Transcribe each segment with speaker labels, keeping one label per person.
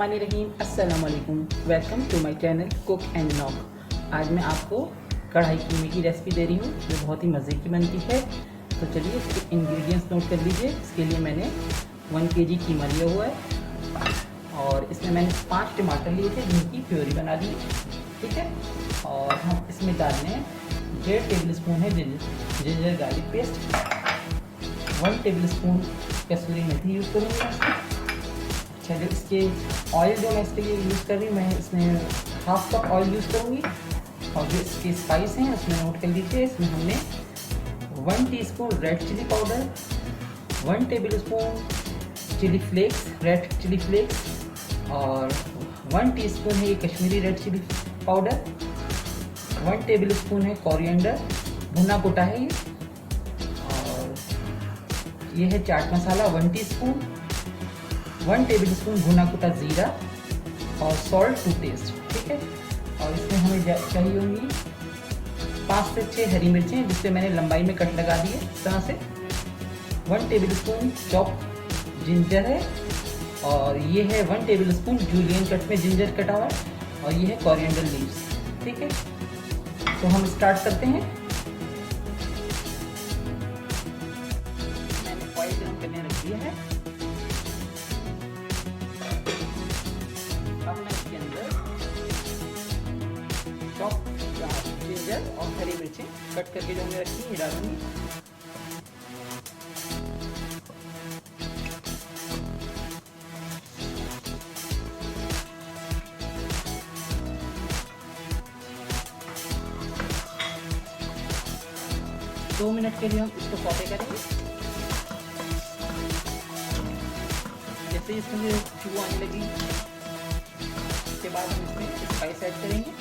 Speaker 1: बिस्मिल्लाहिर्रहमानिर्रहीम। अस्सलाम वालेकुम। Welcome to my channel cook and knock. आज मैं आपको कढ़ाई कीमे की रेसिपी दे रही हूँ जो बहुत ही मज़े की बनती है। तो चलिए इसके इंग्रेडिएंट्स नोट कर लीजिए। इसके लिए मैंने 1 kg कीमा लिया हुआ है और इसमें मैंने 5 टमाटर लिए थे जिनकी प्योरी बना ली, ठीक है। और हम इसमें डालने हैं 1.5 टेबल स्पून है ginger garlic paste, 1 tablespoon कसूरी मेथी यूज़ करूँगी मैं। अच्छा, जो इसके ऑयल जो मैं इसके लिए यूज़ कर रही हूँ, मैं इसमें 1/2 कप ऑयल यूज़ करूँगी। और जो इसके स्पाइस हैं उसमें नोट कर लीजिए। इसमें हमने 1 teaspoon red chilli powder, 1 tablespoon chilli flakes, red chilli flakes, और 1 टीस्पून है ये Kashmiri red chilli powder, 1 tablespoon है कोरिएंडर, भुना कोटा है ये, और ये है chaat masala 1 teaspoon, 1 tablespoon भुना कोटा ज़ीरा, और सॉल्ट टू टेस्ट, ठीक है। और इसमें हमें चाहिए होंगी 5 से 6 हरी मिर्चें, जिससे मैंने लंबाई में कट लगा दिए इस तरह से। 1 टेबल स्पून चॉप जिंजर है, और ये है 1 टेबल स्पून जूलियन कट में जिंजर कटा हुआ, और ये है कोरिएंडर लीव्स, ठीक है। तो हम स्टार्ट करते हैं। मैंने ऑयल गरम करने रख दिया है। अब मैं इसके अंदर चॉप जिंजर और हरी मिर्चें कट करके जो हमने रखी है डालूंगी। दो मिनट के लिए हम इसको सौटे करेंगे। जैसे इसमें खुशबू आने लगी, उसके बाद हम इसमें स्पाइस ऐड करेंगे।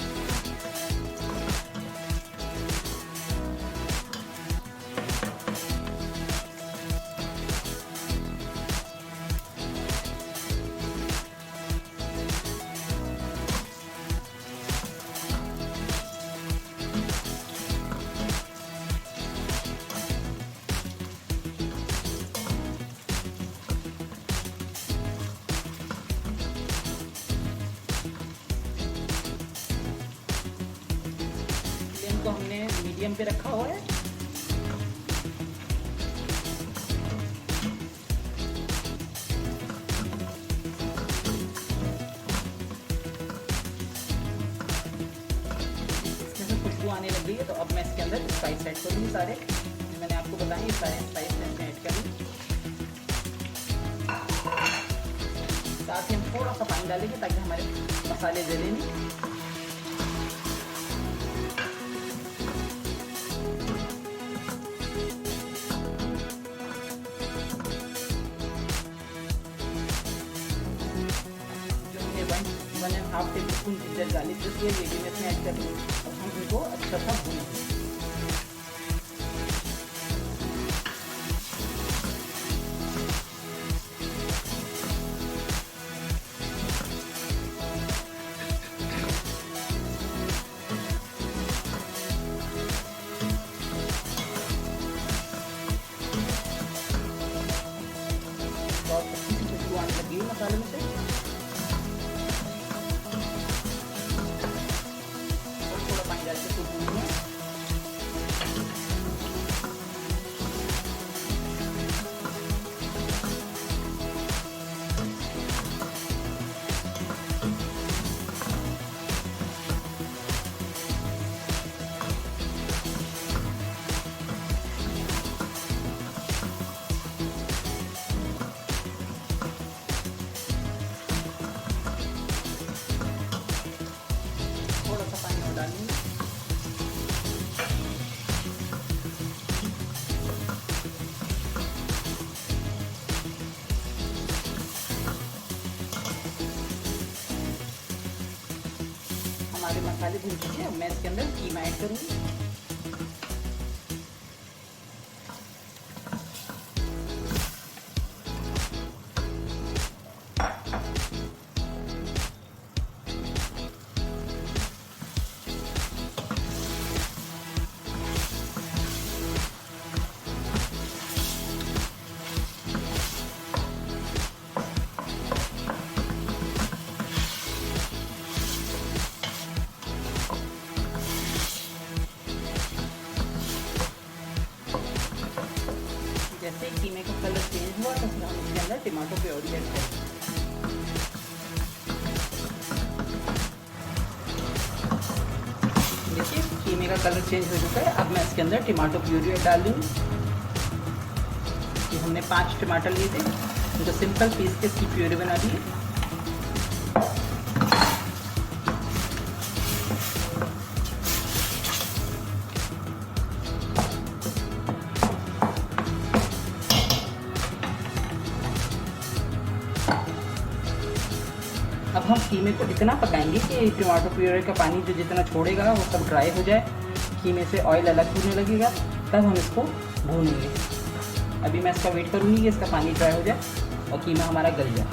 Speaker 1: तो हमने मीडियम पे रखा हुआ है। इसमें से खुशबू आने लग गई है, तो अब मैं इसके अंदर स्पाइस ऐड करूँगी। सारे मैंने आपको बताया, ये सारे स्पाइस मैं इसमें ऐड करूँगी। साथ ही हम थोड़ा सा पानी डालेंगे ताकि हमारे मसाले जले नहीं। मैंने 1/2 table spoon ginger garlic paste ये भी मैं इसमें ऐड कर दूँ। अब हम इनको अच्छा सा भूनेंगे। बहुत अच्छी सी खुशबू आने लगी है मसाले में से। थोड़ा सा पानी और डालेंगे। हमारे मसाले भून चुके हैं। मैं इसके अंदर कीमा ऐड करूँगी। टमाटो प्योरी ऐड करें। देखिए कीमे का कलर चेंज हो चुका है। अब मैं इसके अंदर टमाटो प्योरी डाल दूँगी। ये हमने 5 टमाटर लिए थे, उनको सिंपल पीस के इसकी प्योरी बना दी है। अब हम कीमे को इतना पकाएंगे कि टमाटो प्योरी का पानी जो जितना छोड़ेगा वो सब ड्राई हो जाए, कीमे से ऑयल अलग होने लगेगा, तब हम इसको भूनेंगे। अभी मैं इसका वेट करूँगी कि इसका पानी ड्राई हो जाए और कीमा हमारा गल जाए।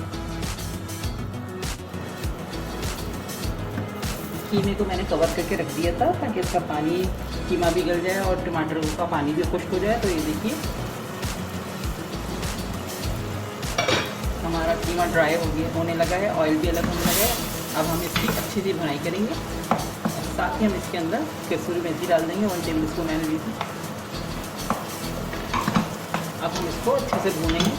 Speaker 1: कीमे को मैंने कवर करके रख दिया था ताकि इसका पानी, कीमा भी गल जाए और टमाटर का पानी भी खुश्क हो जाए। तो ये देखिए हमारा कीमा ड्राई होने लगा है, ऑयल भी अलग होने लगा है। अब हम इसकी अच्छी सी भुनाई करेंगे। साथ ही हम इसके अंदर कसूरी मेथी डाल देंगे, 1 टेबल स्पून मैंने ली थी। अब हम इसको अच्छे से भूनेंगे।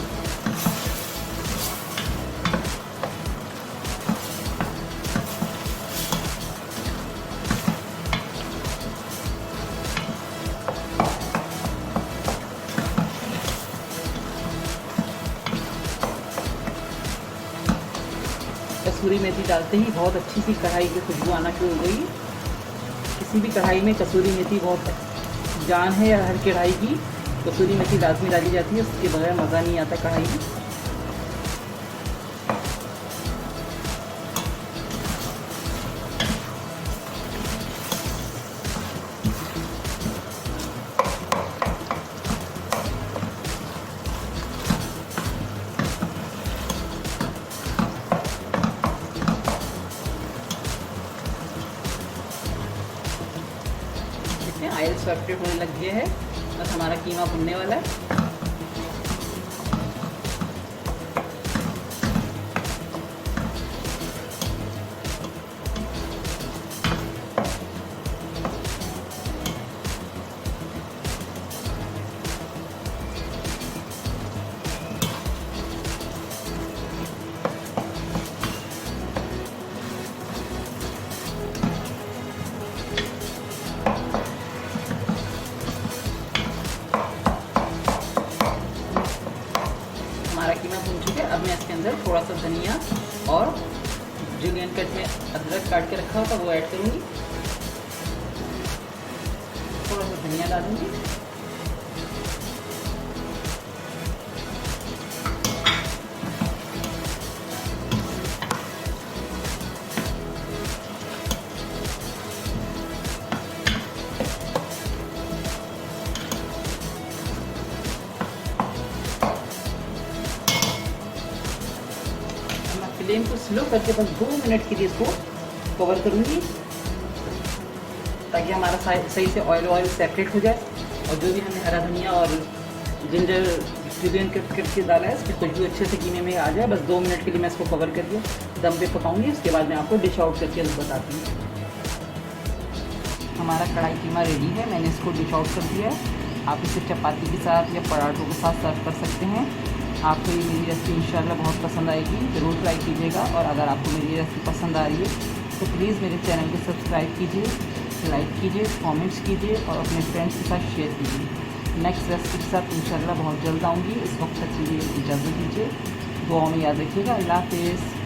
Speaker 1: कसूरी मेथी डालते ही बहुत अच्छी सी कढ़ाई की खुशबू आना शुरू हो गई। किसी भी कढ़ाई में कसूरी मेथी बहुत जान है, या हर कढ़ाई की कसूरी मेथी लाजमी डाली जाती है, उसके बगैर मज़ा नहीं आता कढ़ाई में। ऑयल सेपरेट होने लग गया है, बस हमारा कीमा भुनने वाला है। हमारा कीमा भून चुका है। अब मैं इसके अंदर थोड़ा सा धनिया और जूलियन कट में अदरक काट के रखा होगा वो ऐड करूँगी। थोड़ा सा धनिया डालूँगी। फ्लेम को स्लो करके बस 2 मिनट के लिए इसको कवर करूँगी ताकि हमारा सही से ऑयल सेपरेट हो जाए। और जो भी हमने हरा धनिया और जिंजर जूलियन कट करके डाला है इसकी खुशबू अच्छे से कीमे में आ जाए। बस 2 मिनट के लिए मैं इसको कवर करके दम पे पकाऊंगी। उसके बाद मैं आपको डिश आउट करके बताती हूँ। हमारा कढ़ाई कीमा रेडी है, मैंने इसको डिश आउट कर दिया है। आप इसे चपाती के साथ या पराठों के साथ सर्व कर सकते हैं। आपको ये मेरी रेसिपी इंशाल्लाह बहुत पसंद आएगी, ज़रूर ट्राई कीजिएगा। और अगर आपको मेरी रेसिपी पसंद आ रही है तो प्लीज़ मेरे चैनल को सब्सक्राइब कीजिए, लाइक कीजिए, कमेंट्स कीजिए और अपने फ्रेंड्स के साथ शेयर कीजिए। नेक्स्ट रेसिपी के साथ इंशाल्लाह बहुत जल्द आऊँगी। इस वक्त तक के लिए इजाज़त दीजिए। दुआओं में याद रखिएगा। अल्लाह हाफ़िज़।